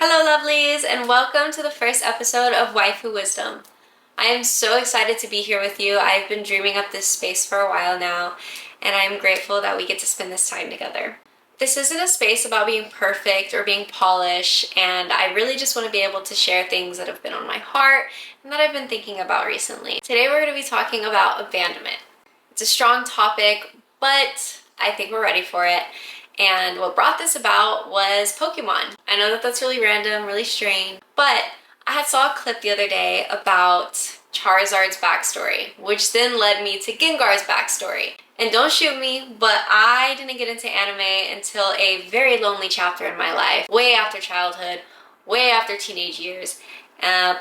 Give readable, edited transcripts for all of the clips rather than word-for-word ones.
Hello lovelies, and welcome to the first episode of Waifu Wisdom. I am so excited to be here with you. I've been dreaming up this space for a while now, and I'm grateful that we get to spend this time together. This isn't a space about being perfect or being polished, and I really just want to be able to share things that have been on my heart and that I've been thinking about recently. Today we're going to be talking about abandonment. It's a strong topic, but I think we're ready for it. And what brought this about was Pokemon. I know that that's really random, really strange, but I had saw a clip the other day about Charizard's backstory, which then led me to Gengar's backstory. And don't shoot me, but I didn't get into anime until a very lonely chapter in my life, way after childhood, way after teenage years,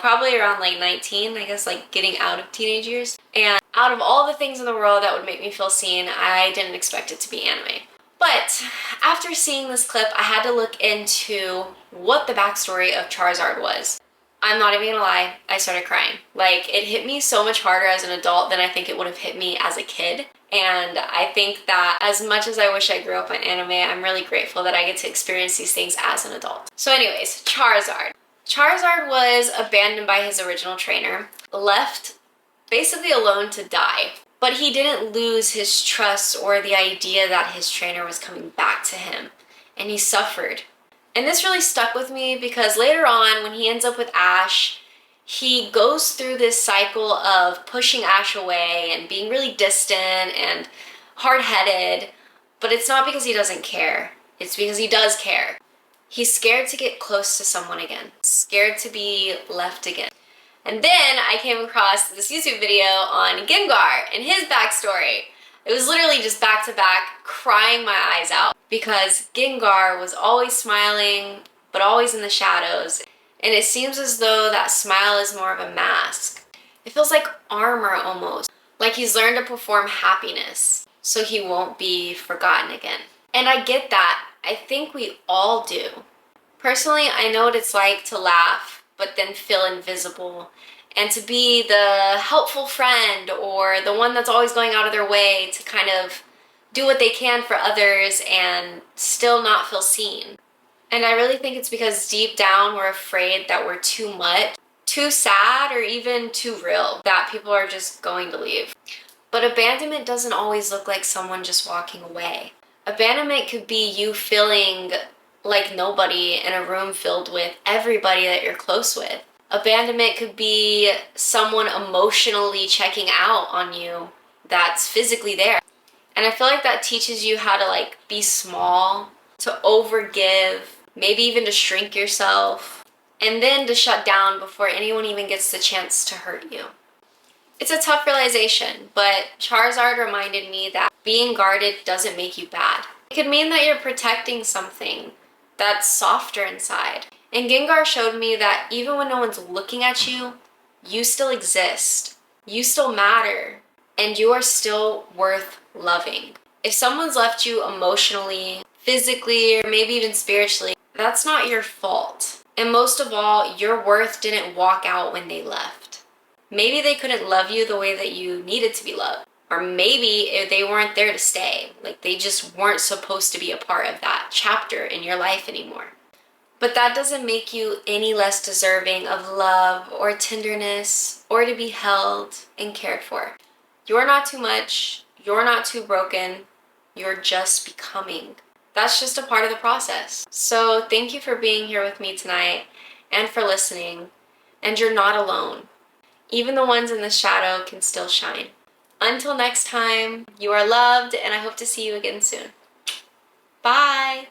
probably around like 19, I guess, like getting out of teenage years. And out of all the things in the world that would make me feel seen, I didn't expect it to be anime. But after seeing this clip, I had to look into what the backstory of Charizard was. I'm not even gonna lie, I started crying. Like, it hit me so much harder as an adult than I think it would have hit me as a kid. And I think that as much as I wish I grew up on anime, I'm really grateful that I get to experience these things as an adult. So anyways, Charizard. Charizard was abandoned by his original trainer, left basically alone to die. But he didn't lose his trust or the idea that his trainer was coming back to him, and he suffered. And this really stuck with me because later on, when he ends up with Ash, he goes through this cycle of pushing Ash away and being really distant and hard-headed, but it's not because he doesn't care. It's because he does care. He's scared to get close to someone again, scared to be left again. And then I came across this YouTube video on Gengar and his backstory. It was literally just back to back, crying my eyes out because Gengar was always smiling, but always in the shadows. And it seems as though that smile is more of a mask. It feels like armor almost, like he's learned to perform happiness so he won't be forgotten again. And I get that. I think we all do. Personally, I know what it's like to laugh but then feel invisible, and to be the helpful friend or the one that's always going out of their way to kind of do what they can for others and still not feel seen. And I really think it's because deep down we're afraid that we're too much, too sad, or even too real, that people are just going to leave. But abandonment doesn't always look like someone just walking away. Abandonment could be you feeling like nobody in a room filled with everybody that you're close with. Abandonment could be someone emotionally checking out on you that's physically there. And I feel like that teaches you how to like be small, to overgive, maybe even to shrink yourself, and then to shut down before anyone even gets the chance to hurt you. It's a tough realization, but Charizard reminded me that being guarded doesn't make you bad. It could mean that you're protecting something that's softer inside. And Gengar showed me that even when no one's looking at you, you still exist. You still matter. And you are still worth loving. If someone's left you emotionally, physically, or maybe even spiritually, that's not your fault. And most of all, your worth didn't walk out when they left. Maybe they couldn't love you the way that you needed to be loved. Or maybe if they weren't there to stay, like they just weren't supposed to be a part of that chapter in your life anymore. But that doesn't make you any less deserving of love or tenderness or to be held and cared for. You're not too much, you're not too broken, you're just becoming. That's just a part of the process. So thank you for being here with me tonight and for listening. And you're not alone. Even the ones in the shadow can still shine. Until next time, you are loved, and I hope to see you again soon. Bye!